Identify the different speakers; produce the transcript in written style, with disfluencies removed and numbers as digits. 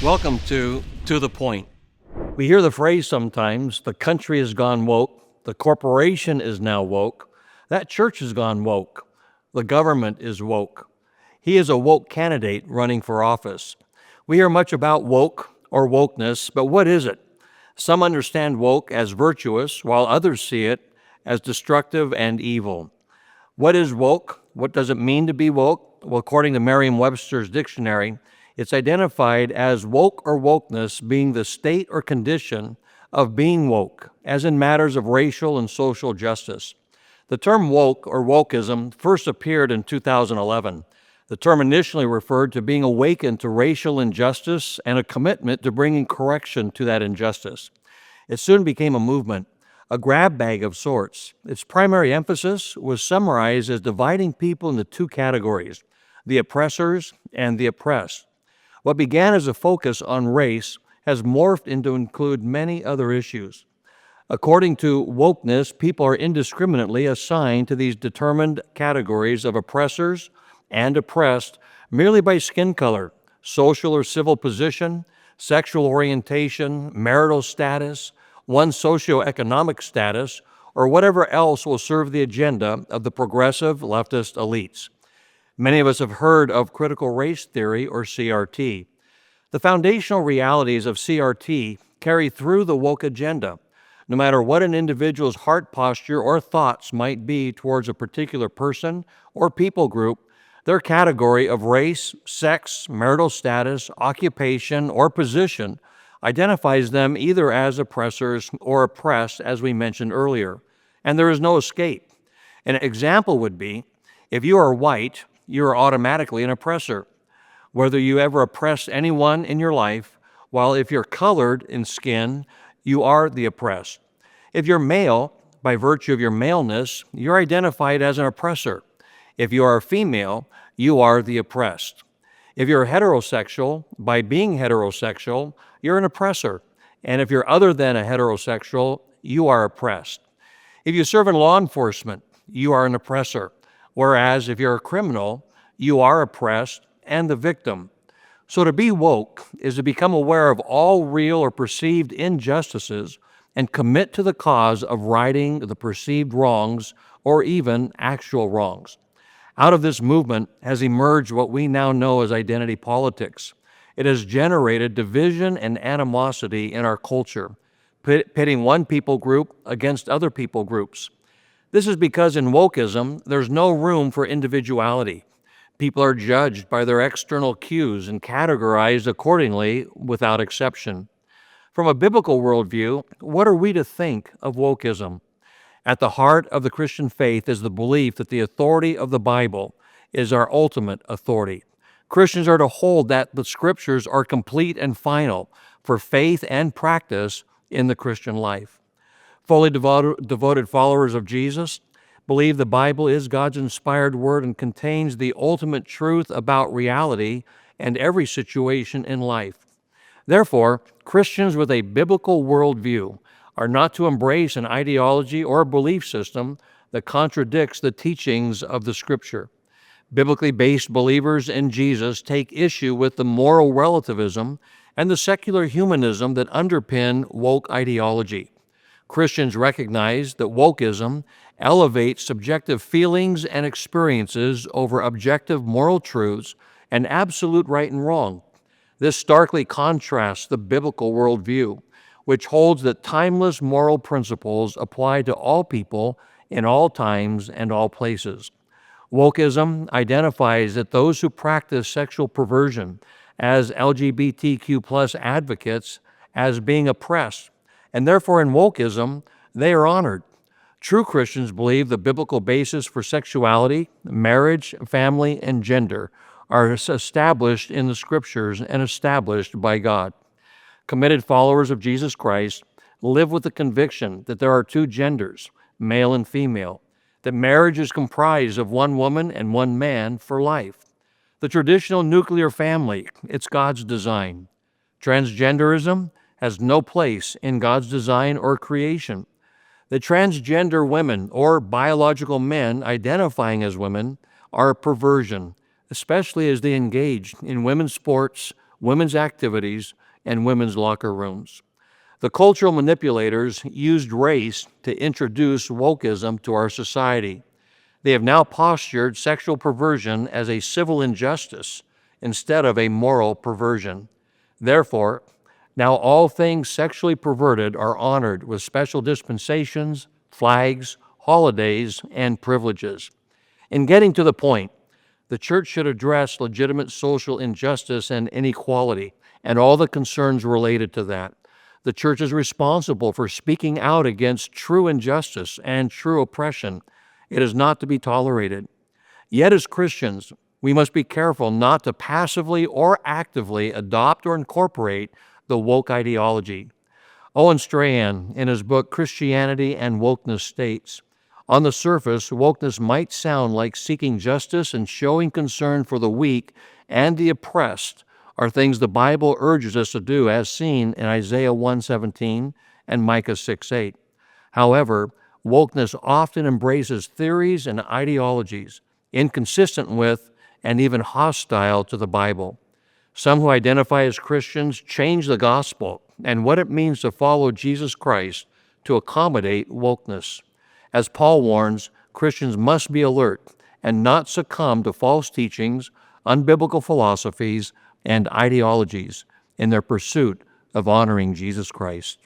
Speaker 1: Welcome to the Point. We hear the phrase sometimes, the country has gone woke, the corporation is now woke, that church has gone woke, the government is woke. He is a woke candidate running for office. We hear much about woke or wokeness, but what is it? Some understand woke as virtuous, while others see it as destructive and evil. What is woke? What does it mean to be woke? Well, according to Merriam-Webster's dictionary, it's identified as woke or wokeness being the state or condition of being woke, as in matters of racial and social justice. The term woke or wokeism first appeared in 2011. The term initially referred to being awakened to racial injustice and a commitment to bringing correction to that injustice. It soon became a movement, a grab bag of sorts. Its primary emphasis was summarized as dividing people into two categories, the oppressors and the oppressed. What began as a focus on race has morphed into include many other issues. According to wokeness, people are indiscriminately assigned to these determined categories of oppressors and oppressed merely by skin color, social or civil position, sexual orientation, marital status, one's socioeconomic status, or whatever else will serve the agenda of the progressive leftist elites. Many of us have heard of critical race theory, or CRT. The foundational realities of CRT carry through the woke agenda. No matter what an individual's heart posture or thoughts might be towards a particular person or people group, their category of race, sex, marital status, occupation, or position identifies them either as oppressors or oppressed, as we mentioned earlier, and there is no escape. An example would be, if you are white, you are automatically an oppressor, whether you ever oppressed anyone in your life, while if you're colored in skin, you are the oppressed. If you're male, by virtue of your maleness, you're identified as an oppressor. If you are a female, you are the oppressed. If you're heterosexual, by being heterosexual, you're an oppressor. And if you're other than a heterosexual, you are oppressed. If you serve in law enforcement, you are an oppressor. Whereas if you're a criminal, you are oppressed and the victim. So to be woke is to become aware of all real or perceived injustices and commit to the cause of righting the perceived wrongs or even actual wrongs. Out of this movement has emerged what we now know as identity politics. It has generated division and animosity in our culture, pitting one people group against other people groups. This is because in wokeism, there's no room for individuality. People are judged by their external cues and categorized accordingly without exception. From a biblical worldview, what are we to think of wokeism? At the heart of the Christian faith is the belief that the authority of the Bible is our ultimate authority. Christians are to hold that the Scriptures are complete and final for faith and practice in the Christian life. Fully devoted followers of Jesus believe the Bible is God's inspired word and contains the ultimate truth about reality and every situation in life. Therefore, Christians with a biblical worldview are not to embrace an ideology or a belief system that contradicts the teachings of the Scripture. Biblically based believers in Jesus take issue with the moral relativism and the secular humanism that underpin woke ideology. Christians recognize that wokeism elevates subjective feelings and experiences over objective moral truths and absolute right and wrong. This starkly contrasts the biblical worldview, which holds that timeless moral principles apply to all people in all times and all places. Wokeism identifies that those who practice sexual perversion as LGBTQ+ advocates as being oppressed, and therefore in wokeism, they are honored. True Christians believe the biblical basis for sexuality, marriage, family, and gender are established in the Scriptures and established by God. Committed followers of Jesus Christ live with the conviction that there are two genders, male and female, that marriage is comprised of one woman and one man for life. The traditional nuclear family, it's God's design. Transgenderism has no place in God's design or creation. The transgender women or biological men identifying as women are a perversion, especially as they engage in women's sports women's activities, and women's locker rooms. The cultural manipulators used race to introduce wokeism to our society. They have now postured sexual perversion as a civil injustice instead of a moral perversion. Therefore, now all things sexually perverted are honored with special dispensations, flags, holidays, and privileges. In getting to the point, the church should address legitimate social injustice and inequality and all the concerns related to that. The church is responsible for speaking out against true injustice and true oppression. It is not to be tolerated. Yet as Christians, we must be careful not to passively or actively adopt or incorporate the woke ideology. Owen Strahan, in his book Christianity and Wokeness, states, on the surface, wokeness might sound like seeking justice and showing concern for the weak and the oppressed are things the Bible urges us to do, as seen in Isaiah 1:17 and Micah 6:8. However, wokeness often embraces theories and ideologies inconsistent with and even hostile to the Bible. Some who identify as Christians change the gospel and what it means to follow Jesus Christ to accommodate wokeness. As Paul warns, Christians must be alert and not succumb to false teachings, unbiblical philosophies, and ideologies in their pursuit of honoring Jesus Christ.